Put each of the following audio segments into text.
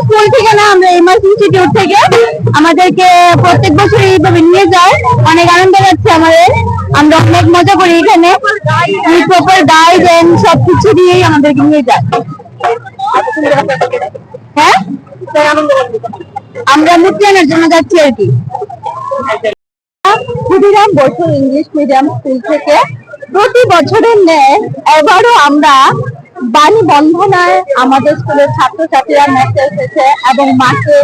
School থেকে না, আমরা এমআরস ইনস্টিটিউট থেকে আমাদেরকে প্রত্যেক বছর এইভাবে নিয়ে যায়। অনেক আনন্দ লাগছে আমাদের, আমরা অনেক মজা করি এখানে। প্রপার গাইড এন্ড সবকিছু দিয়েই আমাদেরকে নিয়ে যায়। হ্যাঁ, আমরা মুতিয়ানোর জন্য যাচ্ছি আর কি। Khudiram Basu English medium school থেকে প্রতি বছরের ন্যায় এবারও আমরা বাণী বন্ধনায় আমাদের স্কুলের ছাত্রছাত্রীরা নাচতে এসেছে এবং মাকে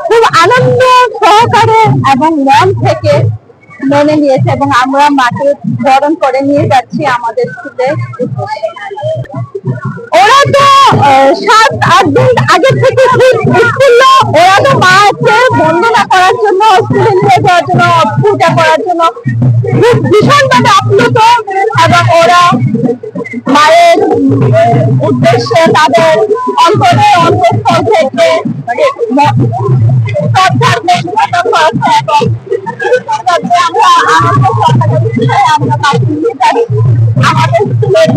খুব আনন্দ সহকারে এবং মন থেকে মেনে নিয়েছে, এবং আমরা মাকে বরণ করে নিয়ে যাচ্ছি আমাদের স্কুলে। ওরা তো 7-8 দিন আগে থেকে ওরা তো মাকে বন্দনা করার জন্য, স্কুলে নিয়ে যাওয়ার জন্য, পূজা করার জন্য ভীষণভাবে আপ্লুত, এবং ওরা মায়ের উদ্দেশ্যে তাদের অন্তরে অন্তঃস্থল থেকে আমাদের স্কুলের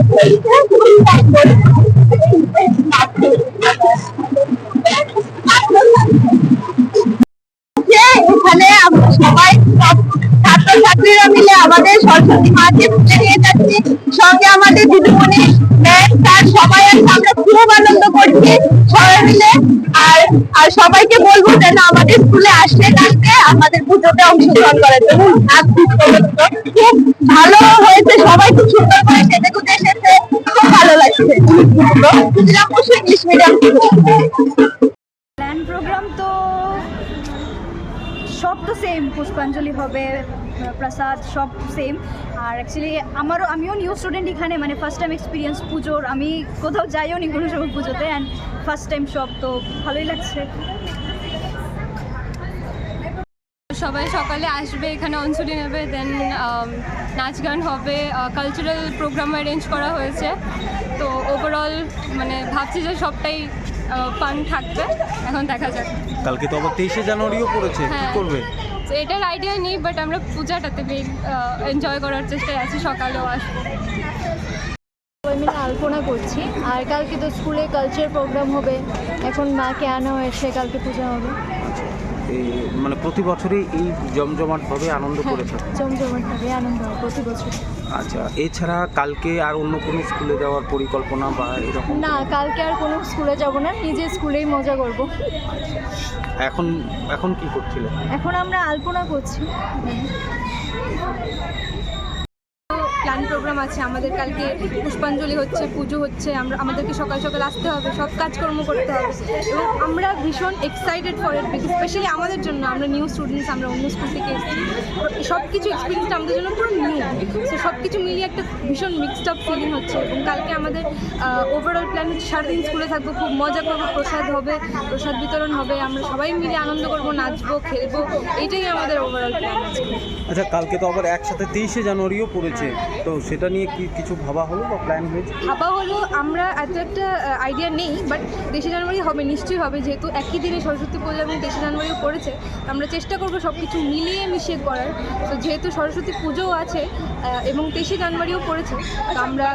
এখানে আমরা সবাই ছাত্রছাত্রীরা মিলে আমাদের সরস্বতী মাকে পুজো নিয়ে যাচ্ছি। সঙ্গে আমাদের দিদিমণি ম্যাম স্যার সবাই আছে, আমরা খুব আনন্দ করছি সবাই মিলে। আর সবাইকে বলবো যেন আমাদের স্কুলে আসলে কালকে আমাদের পুজোতে অংশগ্রহণ করার জন্য। খুব ভালো হয়েছে, সবাই খুব সুন্দর করে সেজে গুজে এসেছে, খুব ভালো লাগছে। Khudiram Basu English medium plan program তো সব তো সেম, পুষ্পাঞ্জলি হবে, প্রসাদ সব সেম। আর অ্যাকচুয়ালি আমিও নিউ স্টুডেন্ট এখানে, মানে ফার্স্ট টাইম এক্সপিরিয়েন্স পুজোর। আমি কোথাও যাইও নি কোনো সময় পুজোতে, অ্যান্ড ফার্স্ট টাইম সব, তো ভালোই লাগছে। সবাই সকালে আসবে, এখানে অঞ্জলি নেবে, দেন নাচ গান হবে, কালচারাল প্রোগ্রাম অ্যারেঞ্জ করা হয়েছে। তো ওভারঅল মানে ভাবছি যে সবটাই ফান থাকবে, এখন দেখা যাক। কালকে তো আবার 23শে জানুয়ারিও পড়েছে, কি করবে? তো এটার আইডিয়া নেই, বাট আমরা পূজাটাতে এনজয় করার চেষ্টায় আছি, সকালেও আসবো। সবাই মিলে আলপনা করছি, আর কালকে তো স্কুলে কালচার প্রোগ্রাম হবে, এখন মাকে আনা হয়েছে, কালকে পূজা হবে। এই মানে প্রতি বছরই এই জমজমাটভাবে আনন্দ করে থাকে? জমজমাটভাবে আনন্দ হয় প্রতি বছর। আচ্ছা, এছাড়া কালকে আর অন্য কোনো স্কুলে যাওয়ার পরিকল্পনা বা এরকম? না, কালকে আর কোনো স্কুলে যাব না, নিজে স্কুলেই মজা করব। এখন কি করছিলে? এখন আমরা আলপনা করছি। প্ল্যান প্রোগ্রাম আছে আমাদের, কালকে পুষ্পাঞ্জলি হচ্ছে, পুজো হচ্ছে, আমাদেরকে সকাল সকাল আসতে হবে, সব কাজকর্ম করতে হবে, এবং আমরা ভীষণ excited for it, because specially আমাদের জন্য, আমরা নিউ স্টুডেন্টস, আমরা অন্য স্কুল থেকে এসেছি, সব কিছু এক্সপিরিয়েন্সটা আমাদের জন্য পুরো নিউ। তো সব কিছু মিলিয়ে একটা ভীষণ মিক্সড আপ ফিলিং হচ্ছে। এবং কালকে আমাদের ওভারঅল প্ল্যান হচ্ছে সারাদিন স্কুলে থাকবো, খুব মজা করবো, প্রসাদ হবে, প্রসাদ বিতরণ হবে, আমরা সবাই মিলে আনন্দ করবো, নাচবো, খেলবো, এইটাই আমাদের ওভারঅল প্ল্যান আছে। আচ্ছা, কালকে তো আবার একসাথে 23শে জানুয়ারিও পড়েছে, তো সেটা নিয়ে কি কিছু ভাবা হলো বা প্ল্যান হয়েছে? ভাবা হলো, আমরা এত একটা আইডিয়া নেই, বাট 23শে জানুয়ারি হবে, নিশ্চয়ই হবে, যেহেতু একই দিনে সরস্বতী পূজা এবং 23শে জানুয়ারিও পড়েছে। আমরা চেষ্টা করবো সব কিছু মিলিয়ে মিশিয়ে করার। তো যেহেতু সরস্বতী পুজোও আছে এবং 23শে জানুয়ারিও পড়েছে, তো আমরা